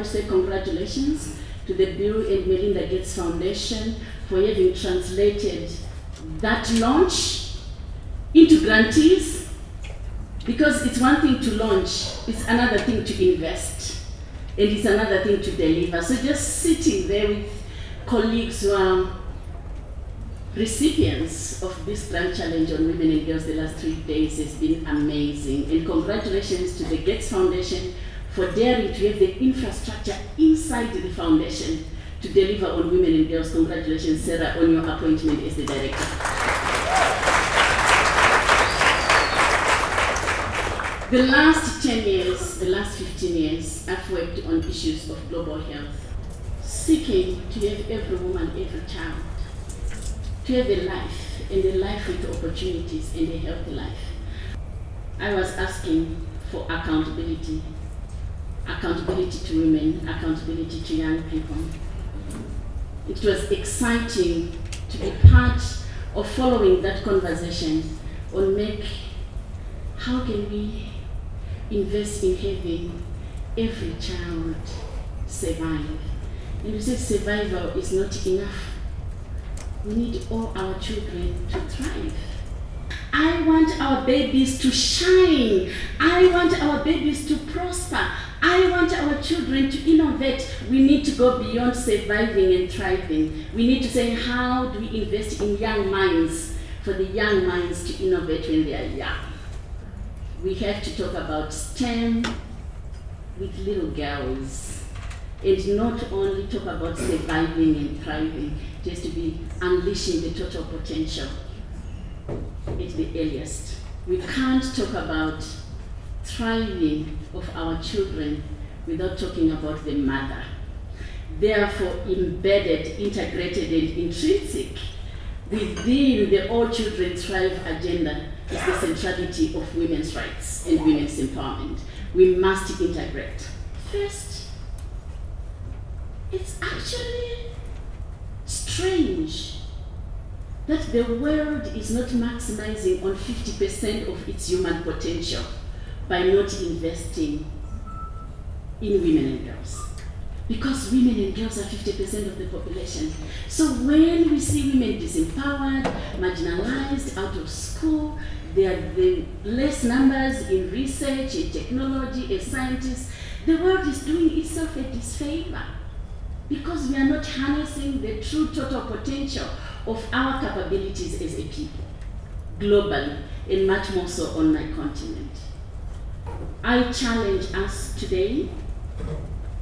to say congratulations to the Bill and Melinda Gates Foundation for having translated that launch into grantees, because it's one thing to launch, it's another thing to invest, and it's another thing to deliver. So just sitting there with colleagues who are recipients of this Grand Challenge on Women and Girls the last 3 days has been amazing. And congratulations to the Gates Foundation for daring to have the infrastructure inside the foundation to deliver on women and girls. Congratulations, Sarah, on your appointment as the director. The last 10 years, the last 15 years, I've worked on issues of global health, seeking to have every woman, every child, to have a life, and a life with opportunities, and a healthy life. I was asking for accountability. Accountability to women, accountability to young people. It was exciting to be part of following that conversation on how can we invest in having every child survive. And we said survival is not enough. We need all our children to thrive. I want our babies to shine. I want our babies to prosper. I want our children to innovate. We need to go beyond surviving and thriving. We need to say, how do we invest in young minds, for the young minds to innovate when they are young? We have to talk about STEM with little girls, and not only talk about surviving and thriving, just to be unleashing the total potential at the earliest. We can't talk about thriving of our children without talking about the mother. Therefore, embedded, integrated, and intrinsic within the All Children Thrive agenda is the centrality of women's rights and women's empowerment. We must integrate. First, it's actually strange that the world is not maximizing on 50% of its human potential by not investing in women and girls. Because women and girls are 50% of the population. So when we see women disempowered, marginalized, out of school, there are the less numbers in research, in technology, as scientists, the world is doing itself a disfavor, because we are not harnessing the true total potential of our capabilities as a people, globally, and much more so on my continent. I challenge us today,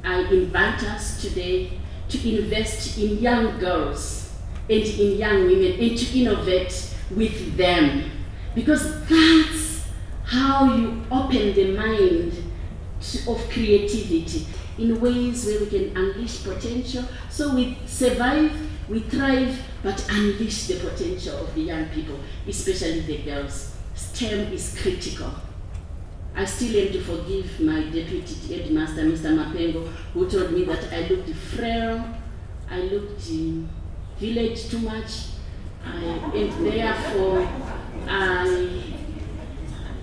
I invite us today to invest in young girls and in young women, and to innovate with them, because that's how you open the mind of creativity in ways where we can unleash potential. So we survive, we thrive, but unleash the potential of the young people, especially the girls. STEM is critical. I still am to forgive my deputy headmaster, Mr. Mapengo, who told me that I looked frail, I looked village too much, and therefore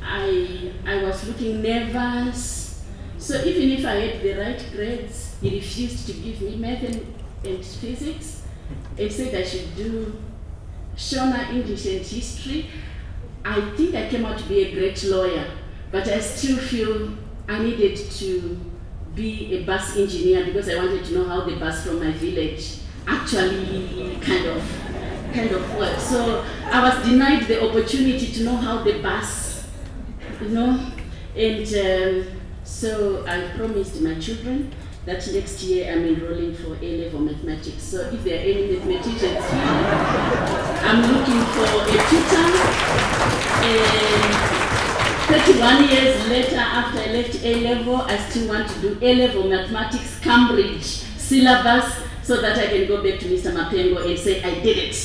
I was looking nervous. So even if I had the right grades, he refused to give me math and physics, and said I should do Shona, English and history. I think I came out to be a great lawyer, but I still feel I needed to be a bus engineer, because I wanted to know how the bus from my village actually kind of works. So I was denied the opportunity to know how the bus, and so I promised my children that next year I'm enrolling for A-level mathematics. So if there are any mathematicians here, I'm looking for a tutor. And 31 years later, after I left A-level, I still want to do A-level mathematics, Cambridge syllabus, so that I can go back to Mr. Mapengo and say I did it.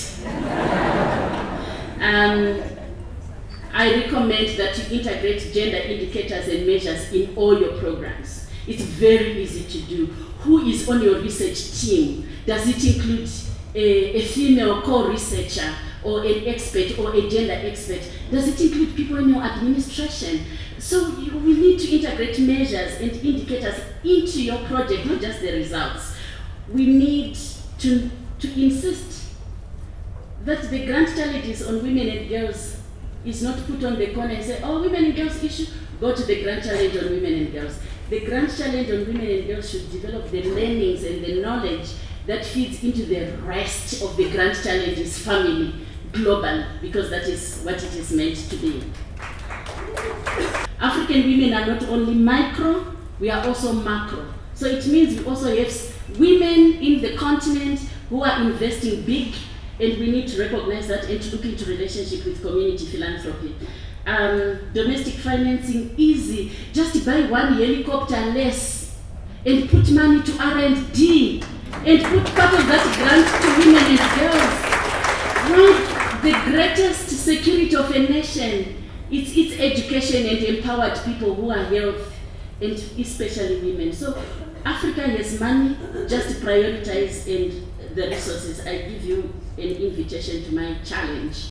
I recommend that you integrate gender indicators and measures in all your programs. It's very easy to do. Who is on your research team? Does it include a female co-researcher or an expert or a gender expert? Does it include people in your administration? So we need to integrate measures and indicators into your project, not just the results. We need to insist that the grant challenges on women and girls is not put on the corner and say, oh, women and girls issue, go to the grant challenge on women and girls. The grant challenge on women and girls should develop the learnings and the knowledge that feeds into the rest of the grant challenges family, global, because that is what it is meant to be. African women are not only micro, we are also macro. So it means we also have women in the continent who are investing big, and we need to recognize that and to look into relationship with community philanthropy. Domestic financing easy, just buy one helicopter less and put money to R&D and put part of that grant to women and girls. Right? The greatest security of a nation, it's education and empowered people who are healthy, and especially women. So Africa has money, just prioritize and the resources. I give you an invitation to my challenge.